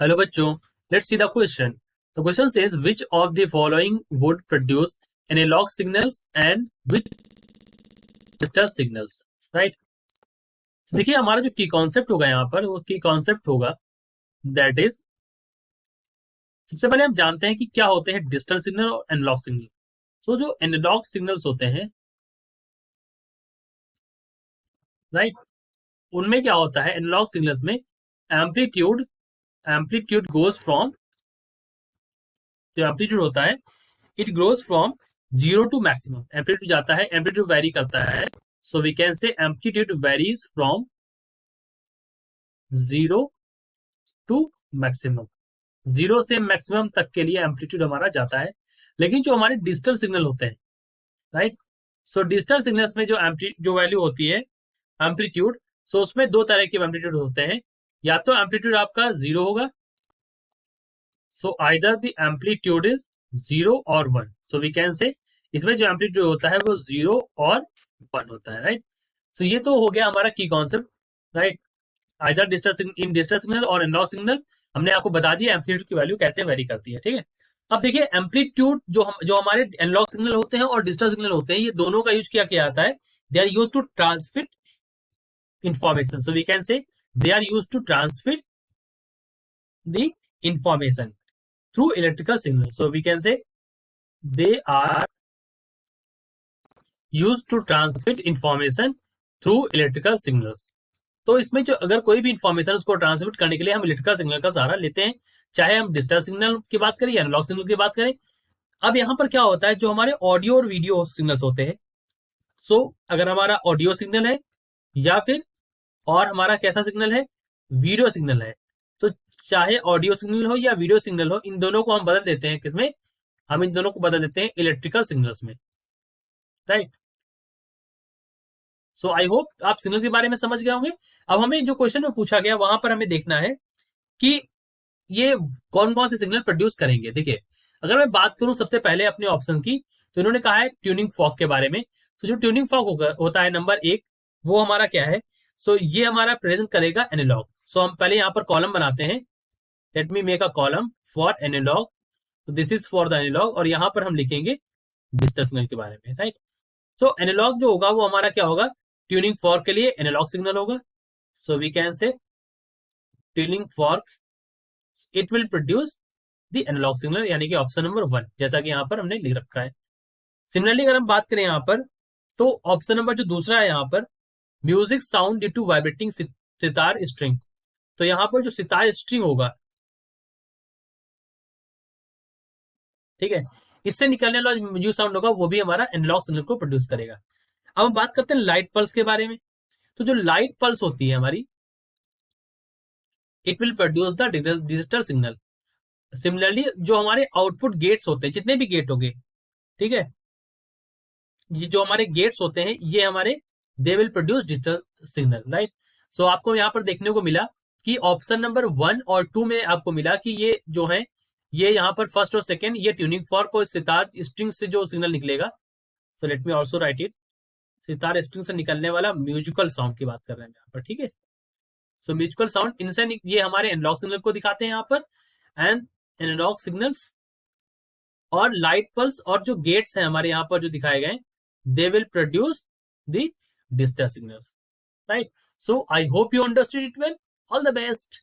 Hello bachcho, let's see the question. The question says which of the following would produce analog signals and which digital signals, right? तो देखिए हमारा जो की concept होगा यहाँ पर वो की कॉन्सेप्ट होगा दैट इज सबसे पहले हम जानते हैं कि क्या होते हैं डिजिटल सिग्नल और एनालॉग सिग्नल। सो जो एनालॉग सिग्नल्स होते हैं, राइट, उनमें क्या होता है एनालॉग सिग्नल्स में एम्पलीट्यूड एम्पलीट्यूड गोज फ्रॉम, जो एम्पलीट्यूड होता है it grows from zero to maximum. Amplitude जाता है, एम्पलीट्यूड वेरी करता है, so we can say amplitude varies from zero to maximum. Zero से मैक्सिमम तक के लिए एम्पलीट्यूड हमारा जाता है। लेकिन जो हमारे डिजिटल सिग्नल होते हैं, राइट, सो डिजिटल सिग्नल्स में जो वैल्यू होती है एम्पलीट्यूड, सो उसमें दो तरह के एम्पलीट्यूड होते हैं। या तो एम्पलीट्यूड आपका जीरो होगा, so either the amplitude is zero और one, so we can say इसमें जो एम्पलीट्यूड होता है वो जीरो और वन होता है, राइट। सो ये तो हो गया हमारा की concept, right. Either digital in digital signal और एनालॉग सिग्नल हमने आपको बता दिया एम्पलीट्यूड की वैल्यू कैसे वेरी करती है, ठीक है। अब देखिए एम्पलीट्यूड जो हमारे एनालॉग सिग्नल होते हैं और डिजिटल सिग्नल होते हैं, ये दोनों का यूज किया जाता है। They are use to transmit information, so we can say they are used to transmit the information through electrical signal, so we can say they are used to transmit information through electrical signals। तो इसमें जो अगर कोई भी information उसको transmit करने के लिए हम इलेक्ट्रिकल सिग्नल का सहारा लेते हैं, चाहे हम डिजिटल सिग्नल की बात करें या एनालॉग सिग्नल की बात करें। अब यहाँ पर क्या होता है, जो हमारे ऑडियो और वीडियो सिग्नल्स होते हैं, सो अगर हमारा ऑडियो सिग्नल है या फिर और हमारा कैसा सिग्नल है, वीडियो सिग्नल है, तो चाहे ऑडियो सिग्नल हो या वीडियो सिग्नल हो, इन दोनों को हम बदल देते हैं किसमें, हम इन दोनों को बदल देते हैं इलेक्ट्रिकल सिग्नल्स में, राइट। सो आई होप आप सिग्नल के बारे में समझ गए होंगे। अब हमें जो क्वेश्चन में पूछा गया वहां पर हमें देखना है कि ये कौन कौन से सिग्नल प्रोड्यूस करेंगे। देखिए अगर मैं बात करूं सबसे पहले अपने ऑप्शन की, तो इन्होंने कहा है ट्यूनिंग फॉक के बारे में। तो जो ट्यूनिंग फॉक होता है नंबर एक, वो हमारा क्या है, सो ये हमारा प्रेजेंट करेगा एनालॉग। सो हम पहले यहाँ पर कॉलम बनाते हैं, let me make a column for analogue, तो this is for the analogue, और यहाँ पर हम लिखेंगे डिजिटल सिग्नल के बारे में, राइट। सो एनालॉग जो होगा वो हमारा क्या होगा, ट्यूनिंग फॉर्क के लिए एनालॉग सिग्नल होगा, so we can say tuning fork it will produce the analogue signal, यानी कि ऑप्शन नंबर वन, जैसा कि यहाँ पर हमने लिख रखा है। सिमिलरली अगर हम बात करें यहाँ पर, तो ऑप्शन नंबर जो दूसरा है यहाँ पर, music sound due to vibrating sitar string, तो यहाँ पर जो सितार स्ट्रिंग होगा, ठीक है, इससे निकलने वाला म्यूजिक साउंड होगा वो भी हमारा एनालॉग सिग्नल को प्रोड्यूस करेगा। अब हम बात करते हैं लाइट पल्स के बारे में। तो जो लाइट पल्स होती है हमारी, it will produce the digital signal. Similarly जो हमारे आउटपुट गेट्स होते हैं, जितने भी गेट होंगे, ठीक है, ये जो हमारे गेट्स होते हैं ये हमारे they will produce digital signal, right. So आपको यहाँ पर देखने को मिला कि ऑप्शन नंबर वन और टू में आपको मिला कि ये जो है, ये यहाँ पर फर्स्ट और सेकंड, ये ट्यूनिंग फॉर्क और सितार स्ट्रिंग से जो सिग्नल निकलेगा, so let me also right it, sitar string से निकलने वाला म्यूजिकल साउंड की बात कर रहे हैं यहाँ पर, ठीक है। सो म्यूजिकल साउंड इनसे ये हमारे एनालॉग सिग्नल को दिखाते हैं यहाँ पर, एंड एनालॉग सिग्नल्स और लाइट पल्स और जो गेट्स हैं हमारे यहाँ पर जो दिखाए गए, दे will produce the digital signals, right. So I hope you understood it well, all the best.